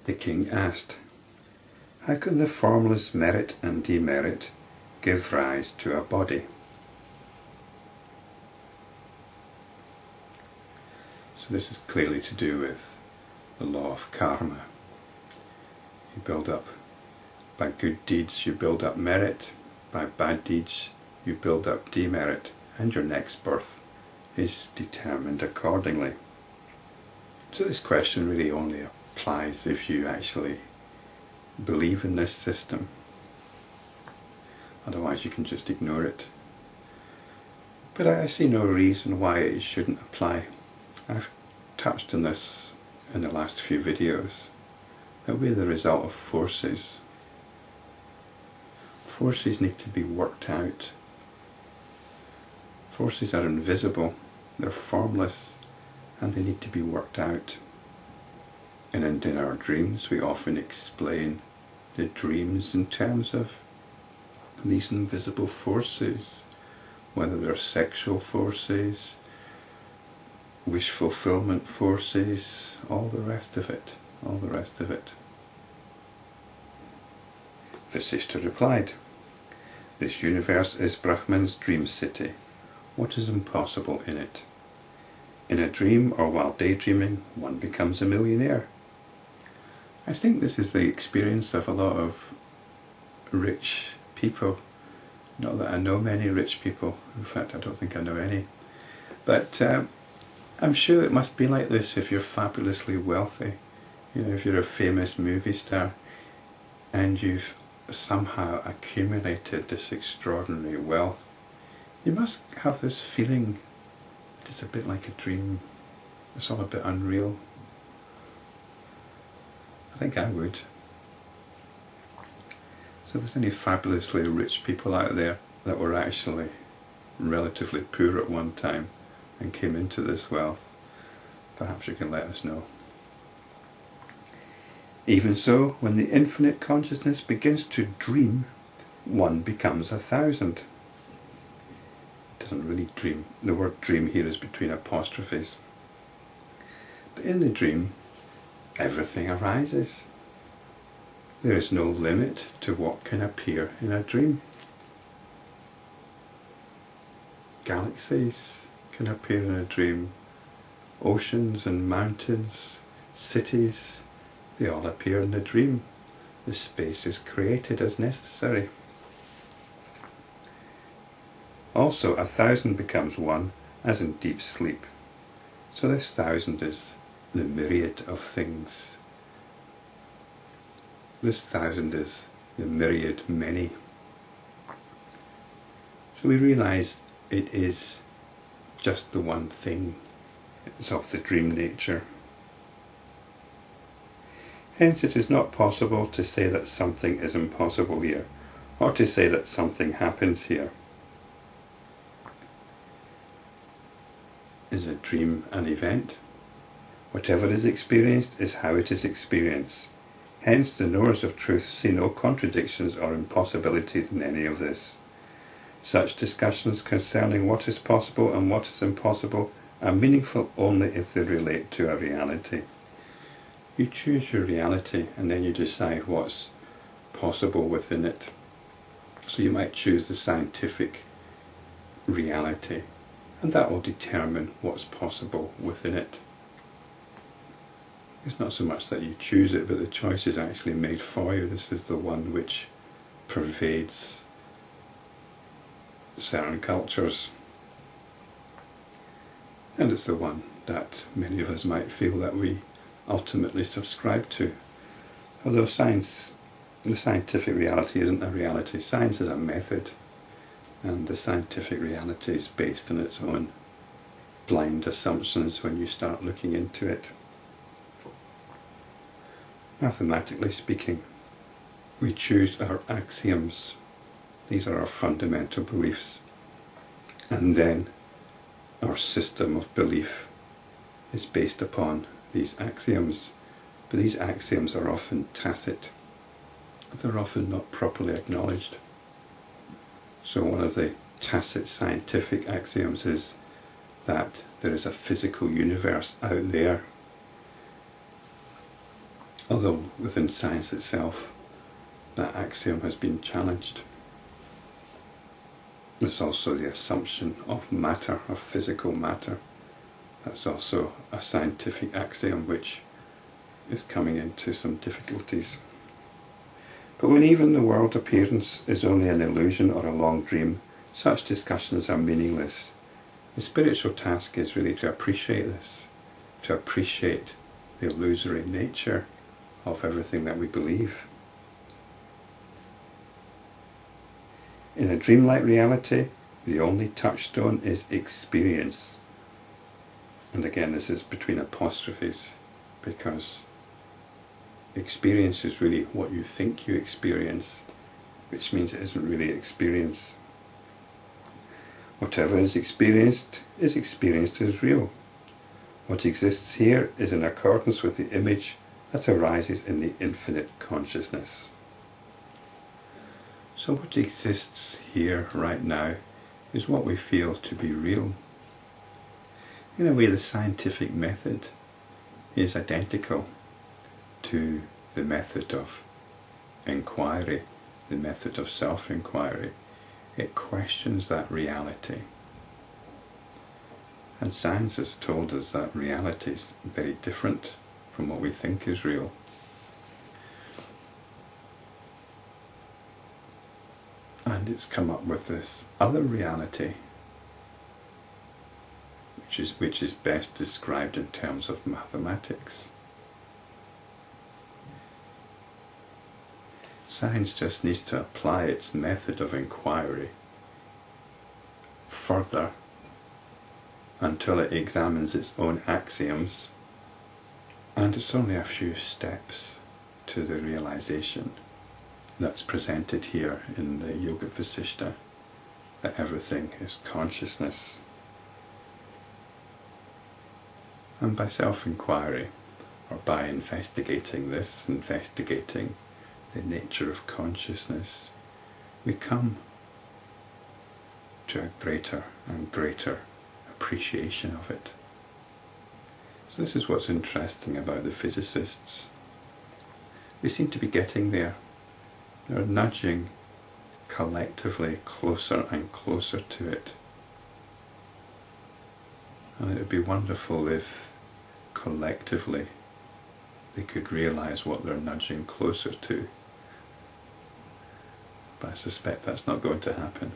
The king asked, "How can the formless merit and demerit give rise to a body?" So this is clearly to do with the law of karma. You build up, by good deeds you build up merit, by bad deeds you build up demerit, and your next birth is determined accordingly. So this question really only applies if you actually believe in this system. Otherwise you can just ignore it. But I see no reason why it shouldn't apply. I've touched on this in the last few videos, that we're the result of forces. Forces need to be worked out. Forces are invisible, they're formless, and they need to be worked out. And in our dreams we often explain the dreams in terms of these invisible forces, whether they're sexual forces, wish fulfillment forces, all the rest of it. Vasishta replied, "This universe is Brahman's dream city. What is impossible in it? In a dream or while daydreaming, one becomes a millionaire." I think this is the experience of a lot of rich people. Not that I know many rich people, in fact I don't think I know any. But I'm sure it must be like this if you're fabulously wealthy. You know, if you're a famous movie star and you've somehow accumulated this extraordinary wealth, you must have this feeling that it's a bit like a dream. It's all a bit unreal. I think I would. So if there's any fabulously rich people out there that were actually relatively poor at one time and came into this wealth, perhaps you can let us know. Even so, when the infinite consciousness begins to dream, one becomes 1,000. It doesn't really dream. The word dream here is between apostrophes. But in the dream, everything arises. There is no limit to what can appear in a dream. Galaxies can appear in a dream. Oceans and mountains, cities, they all appear in the dream. The space is created as necessary. Also, 1,000 becomes one, as in deep sleep. So this 1,000 is the myriad of things. This 1,000 is the myriad many. So we realize it is just the one thing. It's of the dream nature. Hence it is not possible to say that something is impossible here, or to say that something happens here. Is a dream an event? Whatever is experienced is how it is experienced. Hence the knowers of truth see no contradictions or impossibilities in any of this. Such discussions concerning what is possible and what is impossible are meaningful only if they relate to a reality. You choose your reality and then you decide what's possible within it. So you might choose the scientific reality, and that will determine what's possible within it. It's not so much that you choose it, but the choice is actually made for you. This is the one which pervades certain cultures. And it's the one that many of us might feel that we ultimately subscribe to. Although science, the scientific reality isn't a reality. Science is a method, and the scientific reality is based on its own blind assumptions when you start looking into it. Mathematically speaking, we choose our axioms. These are our fundamental beliefs. And then our system of belief is based upon these axioms. But these axioms are often tacit. They're often not properly acknowledged. So one of the tacit scientific axioms is that there is a physical universe out there. Although within science itself, that axiom has been challenged. There's also the assumption of matter, of physical matter. That's also a scientific axiom which is coming into some difficulties. But when even the world appearance is only an illusion or a long dream, such discussions are meaningless. The spiritual task is really to appreciate this, to appreciate the illusory nature of everything that we believe. In a dreamlike reality, the only touchstone is experience. And again, this is between apostrophes, because experience is really what you think you experience, which means it isn't really experience. Whatever is experienced as real. What exists here is in accordance with the image that arises in the infinite consciousness. So what exists here right now is what we feel to be real. In a way, the scientific method is identical to the method of inquiry, the method of self-inquiry. It questions that reality. And science has told us that reality is very different from what we think is real. And it's come up with this other reality, which is best described in terms of mathematics. Science just needs to apply its method of inquiry further until it examines its own axioms, and it's only a few steps to the realization that's presented here in the Yoga Vasishta, that everything is consciousness. And by self-inquiry, or by investigating the nature of consciousness, we come to a greater and greater appreciation of it. So this is what's interesting about the physicists. They seem to be getting there. They're nudging collectively closer and closer to it. And it would be wonderful if collectively they could realize what they're nudging closer to. But I suspect that's not going to happen.